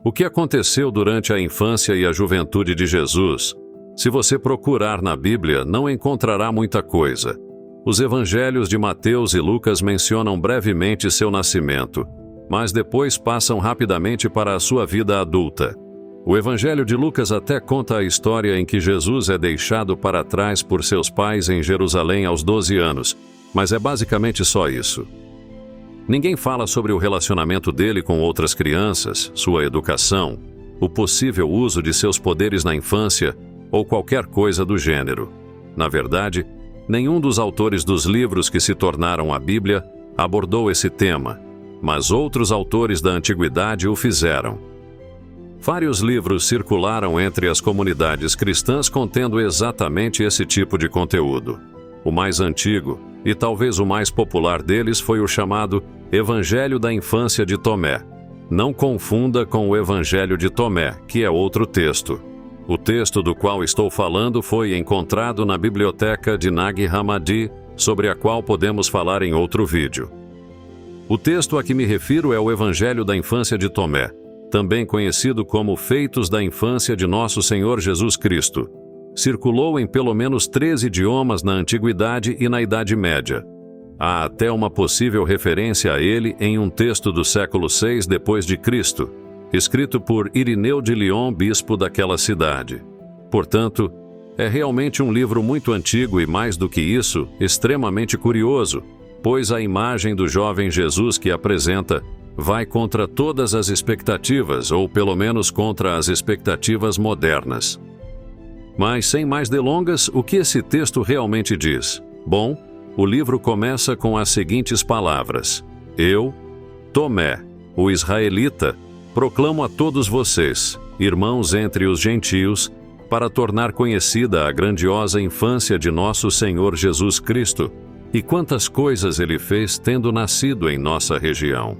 O que aconteceu durante a infância e a juventude de Jesus? Se você procurar na Bíblia, não encontrará muita coisa. Os evangelhos de Mateus e Lucas mencionam brevemente seu nascimento, mas depois passam rapidamente para a sua vida adulta. O evangelho de Lucas até conta a história em que Jesus é deixado para trás por seus pais em Jerusalém aos 12 anos, mas é basicamente só isso. Ninguém fala sobre o relacionamento dele com outras crianças, sua educação, o possível uso de seus poderes na infância ou qualquer coisa do gênero. Na verdade, nenhum dos autores dos livros que se tornaram a Bíblia abordou esse tema, mas outros autores da antiguidade o fizeram. Vários livros circularam entre as comunidades cristãs contendo exatamente esse tipo de conteúdo. O mais antigo, e talvez o mais popular deles, foi o chamado Evangelho da Infância de Tomé. Não confunda com o Evangelho de Tomé, que é outro texto. O texto do qual estou falando foi encontrado na biblioteca de Nag Hammadi, sobre a qual podemos falar em outro vídeo. O texto a que me refiro é o Evangelho da Infância de Tomé, também conhecido como Feitos da Infância de Nosso Senhor Jesus Cristo. Circulou em pelo menos 13 idiomas na Antiguidade e na Idade Média. Há até uma possível referência a ele em um texto do século VI d.C., escrito por Irineu de Lyon, bispo daquela cidade. Portanto, é realmente um livro muito antigo e, mais do que isso, extremamente curioso, pois a imagem do jovem Jesus que apresenta vai contra todas as expectativas, ou pelo menos contra as expectativas modernas. Mas, sem mais delongas, o que esse texto realmente diz? Bom, o livro começa com as seguintes palavras: Eu, Tomé, o israelita, proclamo a todos vocês, irmãos entre os gentios, para tornar conhecida a grandiosa infância de nosso Senhor Jesus Cristo, e quantas coisas ele fez tendo nascido em nossa região.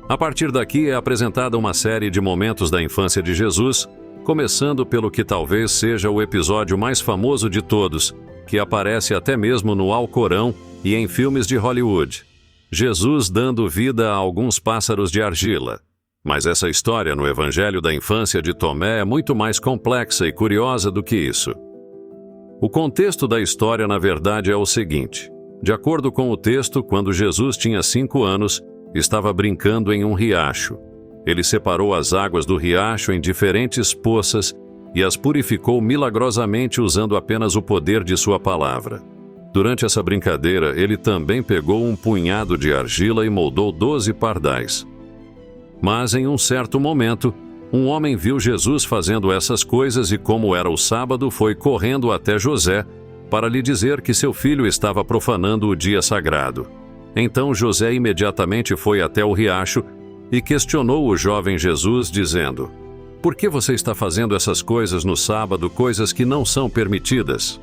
A partir daqui é apresentada uma série de momentos da infância de Jesus, começando pelo que talvez seja o episódio mais famoso de todos, que aparece até mesmo no Alcorão e em filmes de Hollywood: Jesus dando vida a alguns pássaros de argila. Mas essa história no Evangelho da Infância de Tomé é muito mais complexa e curiosa do que isso. O contexto da história, na verdade, é o seguinte: de acordo com o texto, quando Jesus tinha 5 anos, estava brincando em um riacho. Ele separou as águas do riacho em diferentes poças e as purificou milagrosamente usando apenas o poder de sua palavra. Durante essa brincadeira, ele também pegou um punhado de argila e moldou 12 pardais. Mas, em um certo momento, um homem viu Jesus fazendo essas coisas e, como era o sábado, foi correndo até José para lhe dizer que seu filho estava profanando o dia sagrado. Então José imediatamente foi até o riacho e questionou o jovem Jesus, dizendo: Por que você está fazendo essas coisas no sábado, coisas que não são permitidas?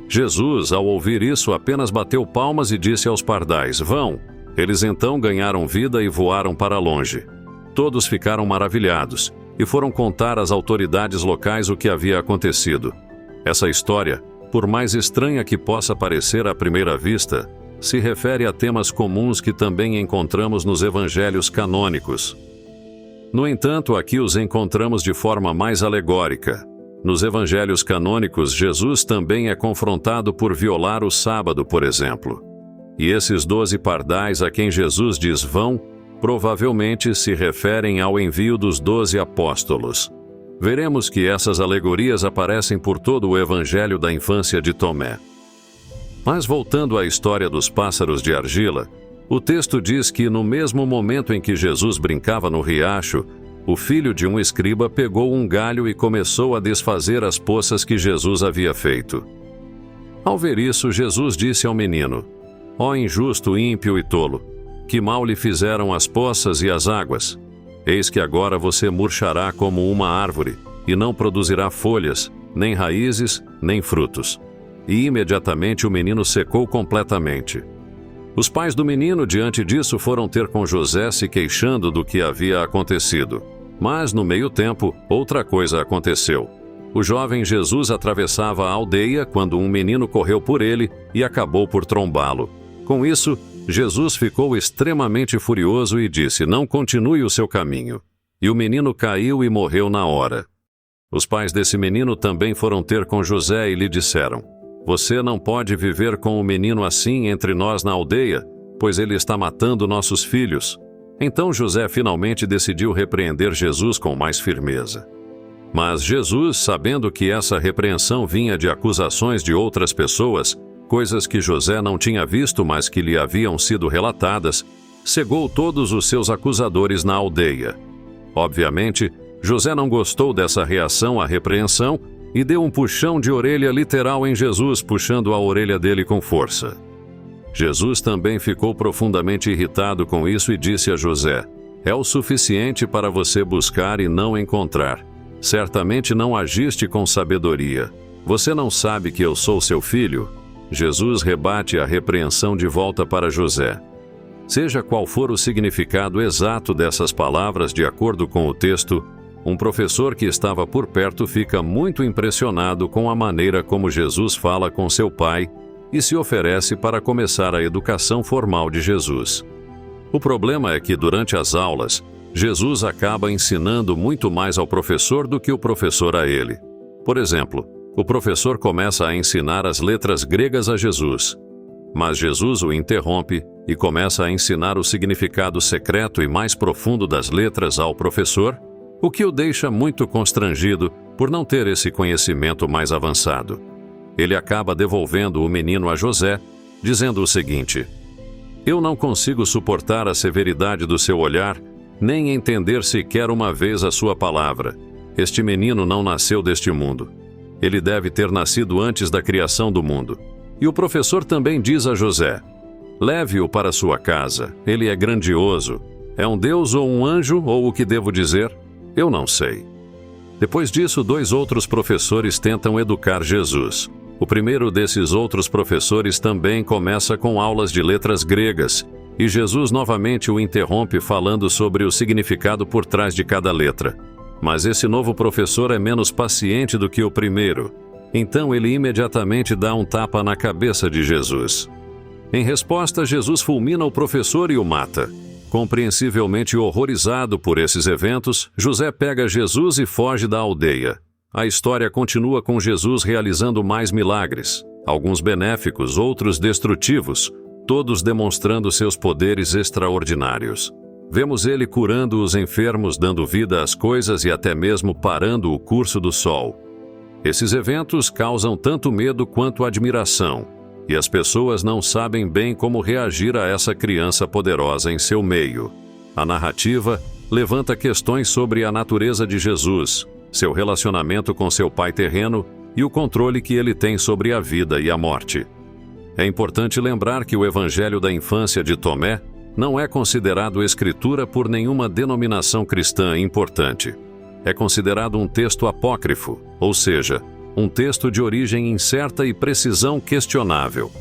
Jesus, ao ouvir isso, apenas bateu palmas e disse aos pardais: Vão! Eles então ganharam vida e voaram para longe. Todos ficaram maravilhados e foram contar às autoridades locais o que havia acontecido. Essa história, por mais estranha que possa parecer à primeira vista, se refere a temas comuns que também encontramos nos evangelhos canônicos. No entanto, aqui os encontramos de forma mais alegórica. Nos evangelhos canônicos, Jesus também é confrontado por violar o sábado, por exemplo. E esses 12 pardais a quem Jesus diz vão, provavelmente se referem ao envio dos 12 apóstolos. Veremos que essas alegorias aparecem por todo o evangelho da infância de Tomé. Mas voltando à história dos pássaros de argila, o texto diz que no mesmo momento em que Jesus brincava no riacho, o filho de um escriba pegou um galho e começou a desfazer as poças que Jesus havia feito. Ao ver isso, Jesus disse ao menino: Ó injusto, ímpio e tolo, que mal lhe fizeram as poças e as águas? Eis que agora você murchará como uma árvore, e não produzirá folhas, nem raízes, nem frutos. E imediatamente o menino secou completamente. Os pais do menino, diante disso, foram ter com José se queixando do que havia acontecido. Mas, no meio tempo, outra coisa aconteceu. O jovem Jesus atravessava a aldeia quando um menino correu por ele e acabou por trombá-lo. Com isso, Jesus ficou extremamente furioso e disse: Não continue o seu caminho. e o menino caiu e morreu na hora. Os pais desse menino também foram ter com José e lhe disseram: Você não pode viver com o menino assim entre nós na aldeia, pois ele está matando nossos filhos. Então José finalmente decidiu repreender Jesus com mais firmeza. Mas Jesus, sabendo que essa repreensão vinha de acusações de outras pessoas, coisas que José não tinha visto, mas que lhe haviam sido relatadas, cegou todos os seus acusadores na aldeia. Obviamente, José não gostou dessa reação à repreensão e deu um puxão de orelha literal em Jesus, puxando a orelha dele com força. Jesus também ficou profundamente irritado com isso e disse a José: É o suficiente para você buscar e não encontrar. Certamente não agiste com sabedoria. Você não sabe que eu sou seu filho? Jesus rebate a repreensão de volta para José. Seja qual for o significado exato dessas palavras de acordo com o texto, um professor que estava por perto fica muito impressionado com a maneira como Jesus fala com seu pai e se oferece para começar a educação formal de Jesus. O problema é que, durante as aulas, Jesus acaba ensinando muito mais ao professor do que o professor a ele. Por exemplo, o professor começa a ensinar as letras gregas a Jesus, mas Jesus o interrompe e começa a ensinar o significado secreto e mais profundo das letras ao professor, o que o deixa muito constrangido por não ter esse conhecimento mais avançado. Ele acaba devolvendo o menino a José, dizendo o seguinte: Eu não consigo suportar a severidade do seu olhar, nem entender sequer uma vez a sua palavra. Este menino não nasceu deste mundo. Ele deve ter nascido antes da criação do mundo. E o professor também diz a José: Leve-o para sua casa, ele é grandioso. É um Deus ou um anjo, ou o que devo dizer? Eu não sei. Depois disso, 2 outros professores tentam educar Jesus. O primeiro desses outros professores também começa com aulas de letras gregas, e Jesus novamente o interrompe falando sobre o significado por trás de cada letra. Mas esse novo professor é menos paciente do que o primeiro. Então ele imediatamente dá um tapa na cabeça de Jesus. Em resposta, Jesus fulmina o professor e o mata. Compreensivelmente horrorizado por esses eventos, José pega Jesus e foge da aldeia. A história continua com Jesus realizando mais milagres, alguns benéficos, outros destrutivos, todos demonstrando seus poderes extraordinários. Vemos ele curando os enfermos, dando vida às coisas e até mesmo parando o curso do sol. Esses eventos causam tanto medo quanto admiração, e as pessoas não sabem bem como reagir a essa criança poderosa em seu meio. A narrativa levanta questões sobre a natureza de Jesus, seu relacionamento com seu pai terreno e o controle que ele tem sobre a vida e a morte. É importante lembrar que o Evangelho da Infância de Tomé não é considerado escritura por nenhuma denominação cristã importante. É considerado um texto apócrifo, ou seja, um texto de origem incerta e precisão questionável.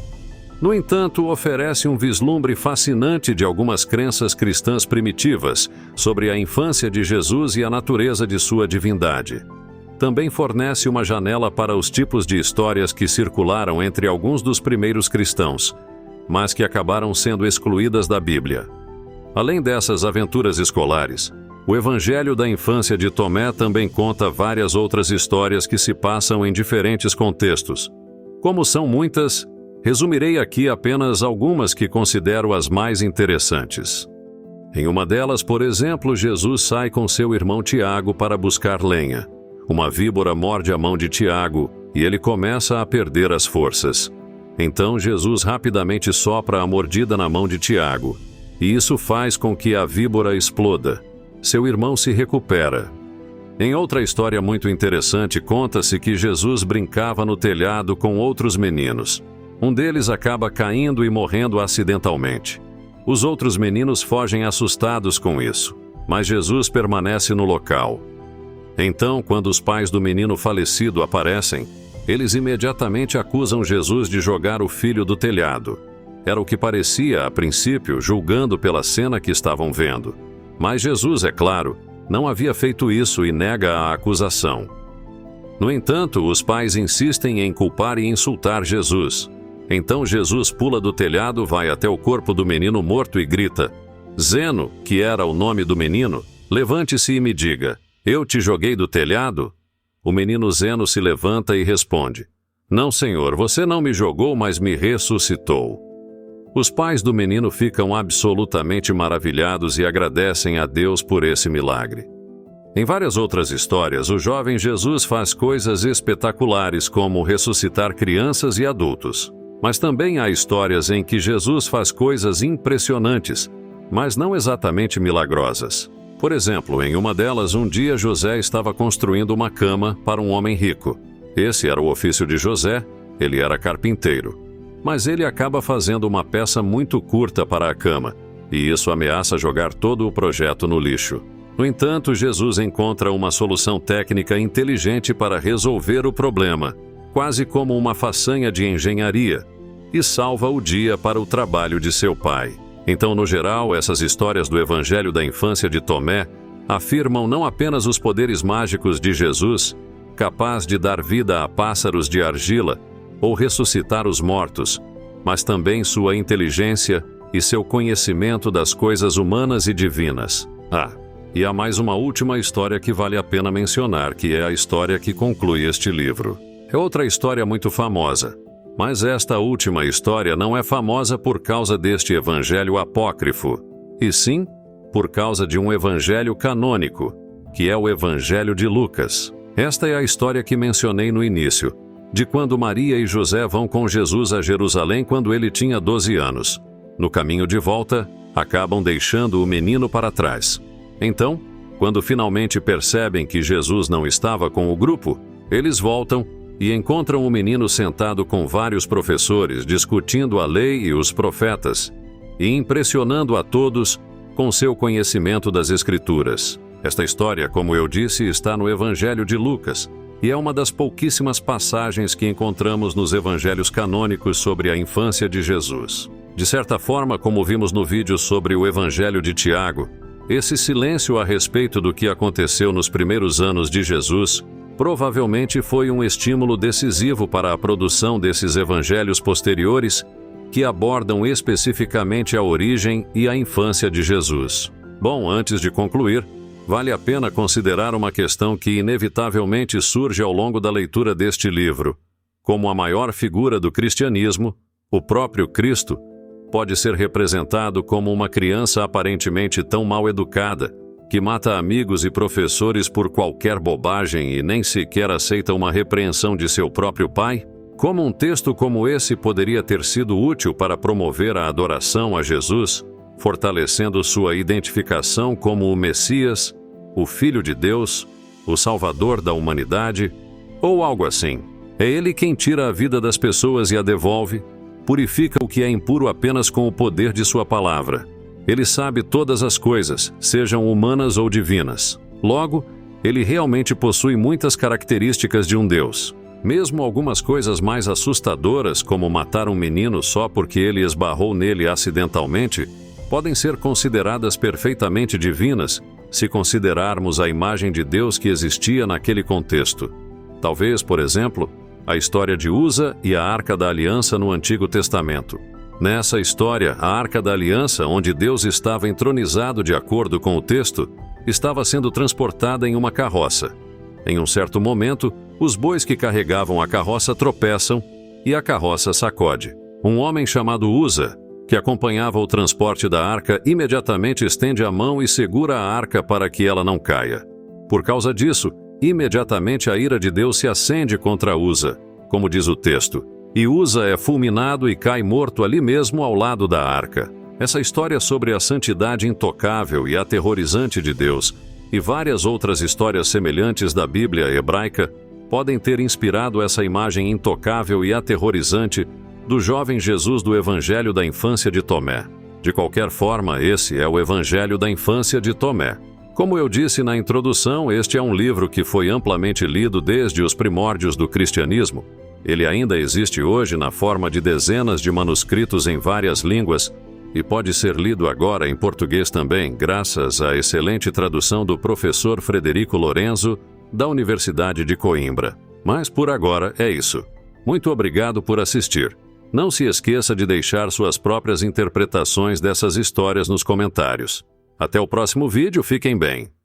No entanto, oferece um vislumbre fascinante de algumas crenças cristãs primitivas sobre a infância de Jesus e a natureza de sua divindade. Também fornece uma janela para os tipos de histórias que circularam entre alguns dos primeiros cristãos, mas que acabaram sendo excluídas da Bíblia. Além dessas aventuras escolares, o Evangelho da Infância de Tomé também conta várias outras histórias que se passam em diferentes contextos. Como são muitas, resumirei aqui apenas algumas que considero as mais interessantes. Em uma delas, por exemplo, Jesus sai com seu irmão Tiago para buscar lenha. Uma víbora morde a mão de Tiago e ele começa a perder as forças. Então Jesus rapidamente sopra a mordida na mão de Tiago, e isso faz com que a víbora exploda. Seu irmão se recupera. Em outra história muito interessante, conta-se que Jesus brincava no telhado com outros meninos. Um deles acaba caindo e morrendo acidentalmente. Os outros meninos fogem assustados com isso, mas Jesus permanece no local. Então, quando os pais do menino falecido aparecem, eles imediatamente acusam Jesus de jogar o filho do telhado. Era o que parecia, a princípio, julgando pela cena que estavam vendo. Mas Jesus, é claro, não havia feito isso e nega a acusação. No entanto, os pais insistem em culpar e insultar Jesus. Então Jesus pula do telhado, vai até o corpo do menino morto e grita: Zeno, que era o nome do menino, Levante-se e me diga: eu te joguei do telhado? O menino Zeno se levanta e responde: não, senhor, você não me jogou, mas me ressuscitou. Os pais do menino ficam absolutamente maravilhados e agradecem a Deus por esse milagre. Em várias outras histórias, o jovem Jesus faz coisas espetaculares, como ressuscitar crianças e adultos. Mas também há histórias em que Jesus faz coisas impressionantes, mas não exatamente milagrosas. Por exemplo, em uma delas, um dia José estava construindo uma cama para um homem rico. Esse era o ofício de José, ele era carpinteiro. Mas ele acaba fazendo uma peça muito curta para a cama, e isso ameaça jogar todo o projeto no lixo. No entanto, Jesus encontra uma solução técnica inteligente para resolver o problema, quase como uma façanha de engenharia, e salva o dia para o trabalho de seu pai. Então, no geral, essas histórias do Evangelho da infância de Tomé afirmam não apenas os poderes mágicos de Jesus, capaz de dar vida a pássaros de argila ou ressuscitar os mortos, mas também sua inteligência e seu conhecimento das coisas humanas e divinas. E há mais uma última história que vale a pena mencionar, que é a história que conclui este livro. É outra história muito famosa, mas esta última história não é famosa por causa deste evangelho apócrifo, e sim por causa de um evangelho canônico, que é o Evangelho de Lucas. Esta é a história que mencionei no início, de quando Maria e José vão com Jesus a Jerusalém quando ele tinha 12 anos. No caminho de volta, acabam deixando o menino para trás. Então, quando finalmente percebem que Jesus não estava com o grupo, eles voltam e encontram o menino sentado com vários professores discutindo a lei e os profetas, e impressionando a todos com seu conhecimento das Escrituras. Esta história, como eu disse, está no Evangelho de Lucas, e é uma das pouquíssimas passagens que encontramos nos evangelhos canônicos sobre a infância de Jesus. De certa forma, como vimos no vídeo sobre o Evangelho de Tiago, esse silêncio a respeito do que aconteceu nos primeiros anos de Jesus provavelmente foi um estímulo decisivo para a produção desses evangelhos posteriores que abordam especificamente a origem e a infância de Jesus. Bom, antes de concluir, vale a pena considerar uma questão que inevitavelmente surge ao longo da leitura deste livro. Como a maior figura do cristianismo, o próprio Cristo pode ser representado como uma criança aparentemente tão mal educada, que mata amigos e professores por qualquer bobagem e nem sequer aceita uma repreensão de seu próprio pai? Como um texto como esse poderia ter sido útil para promover a adoração a Jesus, fortalecendo sua identificação como o Messias, o Filho de Deus, o Salvador da humanidade, ou algo assim? É ele quem tira a vida das pessoas e a devolve, purifica o que é impuro apenas com o poder de sua palavra. Ele sabe todas as coisas, sejam humanas ou divinas. Logo, ele realmente possui muitas características de um Deus. Mesmo algumas coisas mais assustadoras, como matar um menino só porque ele esbarrou nele acidentalmente, podem ser consideradas perfeitamente divinas se considerarmos a imagem de Deus que existia naquele contexto. Talvez, por exemplo, a história de Uza e a Arca da Aliança no Antigo Testamento. Nessa história, a Arca da Aliança, onde Deus estava entronizado de acordo com o texto, estava sendo transportada em uma carroça. Em um certo momento, os bois que carregavam a carroça tropeçam e a carroça sacode. Um homem chamado Uza, que acompanhava o transporte da arca, imediatamente estende a mão e segura a arca para que ela não caia. Por causa disso, imediatamente a ira de Deus se acende contra Uza, como diz o texto, e Uza é fulminado e cai morto ali mesmo ao lado da arca. Essa história sobre a santidade intocável e aterrorizante de Deus, e várias outras histórias semelhantes da Bíblia hebraica, podem ter inspirado essa imagem intocável e aterrorizante do jovem Jesus do Evangelho da infância de Tomé. De qualquer forma, esse é o Evangelho da infância de Tomé. Como eu disse na introdução, este é um livro que foi amplamente lido desde os primórdios do cristianismo. Ele ainda existe hoje na forma de dezenas de manuscritos em várias línguas e pode ser lido agora em português também, graças à excelente tradução do professor Frederico Lorenzo, da Universidade de Coimbra. Mas por agora é isso. Muito obrigado por assistir. Não se esqueça de deixar suas próprias interpretações dessas histórias nos comentários. Até o próximo vídeo, fiquem bem!